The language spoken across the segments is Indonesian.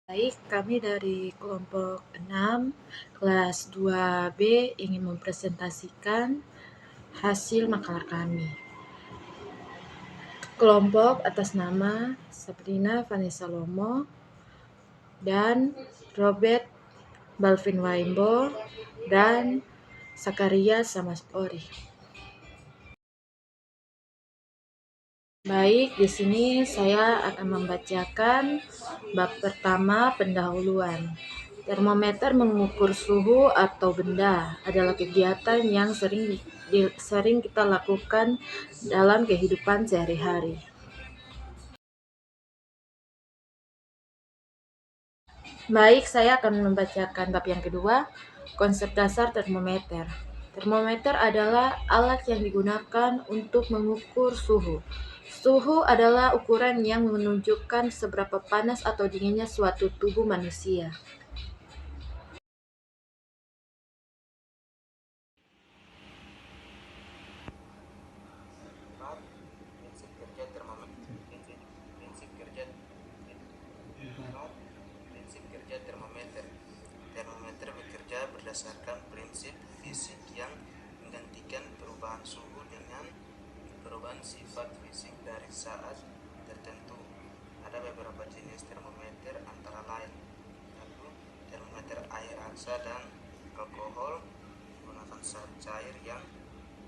Baik, kami dari kelompok 6, kelas 2B ingin mempresentasikan hasil makalah kami. Kelompok atas nama Sabrina Vanessa Lomo dan Robert Balvin Waimbo dan Sakaria Samaspori. Baik, di sini saya akan membacakan bab pertama pendahuluan. Termometer mengukur suhu atau benda adalah kegiatan yang sering kita lakukan dalam kehidupan sehari-hari. Baik, saya akan membacakan bab yang kedua, konsep dasar termometer. Termometer adalah alat yang digunakan untuk mengukur suhu. Suhu adalah ukuran yang menunjukkan seberapa panas atau dinginnya suatu tubuh manusia. Prinsip kerja termometer. Termometer bekerja berdasarkan prinsip fisik yang menggantikan perubahan suhu dengan perubahan sifat fisik dari saat tertentu. Ada beberapa jenis termometer antara lain: 1. Termometer air aksa dan alkohol menggunakan zat cair yang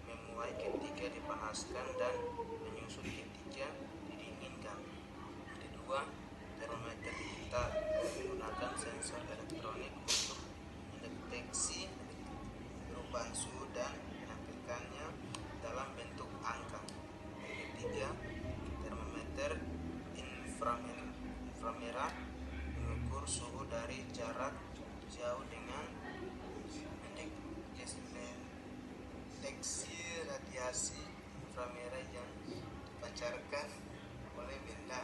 memuai ketika dipanaskan dan menyusut ketika didinginkan. Kedua, termometer digital menggunakan sensor elektronik untuk mendeteksi perubahan suhu dan menampilkannya dalam bentuk angka. Ketiga, termometer inframerah mengukur suhu dari jarak jauh dengan mendeteksi radiasi inframerah yang dipancarkan oleh benda.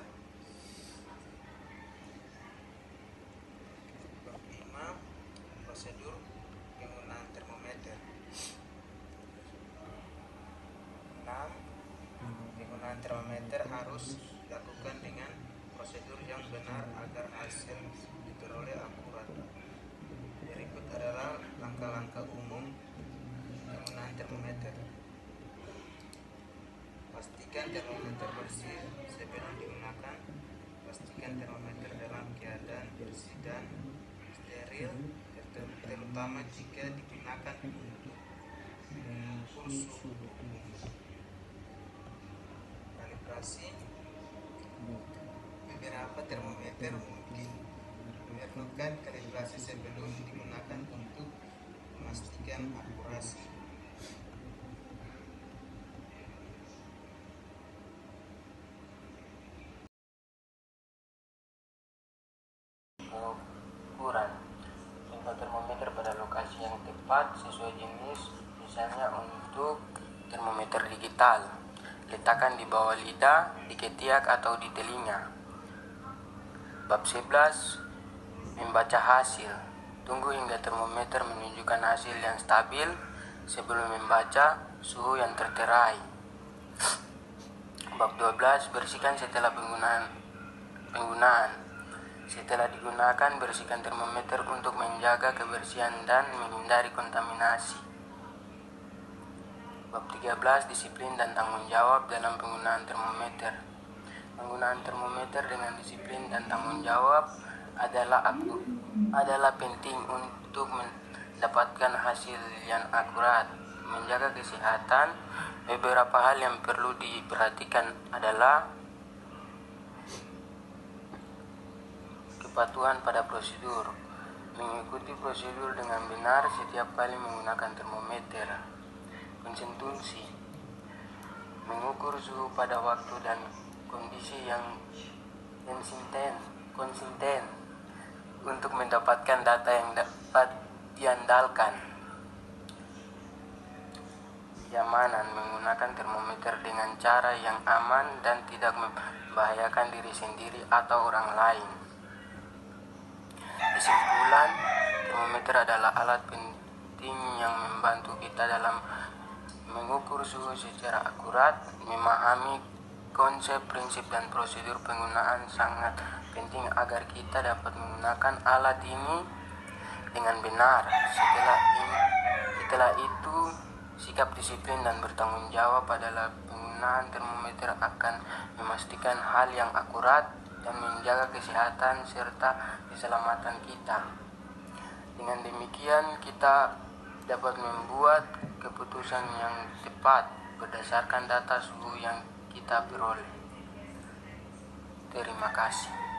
5. Prosedur penggunaan termometer. 6. Penggunaan termometer harus dilakukan dengan prosedur yang benar agar hasil diperoleh akurat. Berikut adalah langkah-langkah umum penggunaan termometer. Pastikan termometer bersih sebelum digunakan. Pastikan termometer dalam keadaan bersih dan steril, terutama jika digunakan untuk mengukur suhu. Kalibrasi. Beberapa termometer mungkin memerlukan kalibrasi sebelum digunakan untuk memastikan akurasi. Pengukuran. Simpan termometer pada lokasi yang tepat sesuai jenis. Misalnya untuk termometer digital, letakkan di bawah lidah, di ketiak atau di telinga. Bab 11. Membaca hasil. Tunggu hingga termometer menunjukkan hasil yang stabil sebelum membaca suhu yang tertera. Bab 12. Bersihkan setelah penggunaan. Setelah digunakan, bersihkan termometer untuk menjaga kebersihan dan menghindari kontaminasi. Bab 13. Disiplin dan tanggung jawab dalam penggunaan termometer. Penggunaan termometer dengan disiplin dan tanggung jawab adalah penting untuk mendapatkan hasil yang akurat. Menjaga kesehatan. Beberapa hal yang perlu diperhatikan adalah kepatuhan pada prosedur. Mengikuti prosedur dengan benar setiap kali menggunakan termometer. Konsumsi. Mengukur suhu pada waktu dan kondisi yang konsisten untuk mendapatkan data yang dapat diandalkan. Keamanan. Menggunakan termometer dengan cara yang aman dan tidak membahayakan diri sendiri atau orang lain. Kesimpulan, termometer adalah alat penting yang membantu kita dalam mengukur suhu secara akurat. Memahami konsep, prinsip, dan prosedur penggunaan sangat Penting agar kita dapat menggunakan alat ini dengan benar. Setelah itu, sikap disiplin dan bertanggung jawab adalah penggunaan termometer akan memastikan hal yang akurat dan menjaga kesehatan serta keselamatan kita. Dengan demikian, kita dapat membuat keputusan yang tepat berdasarkan data suhu yang kita peroleh. Terima kasih.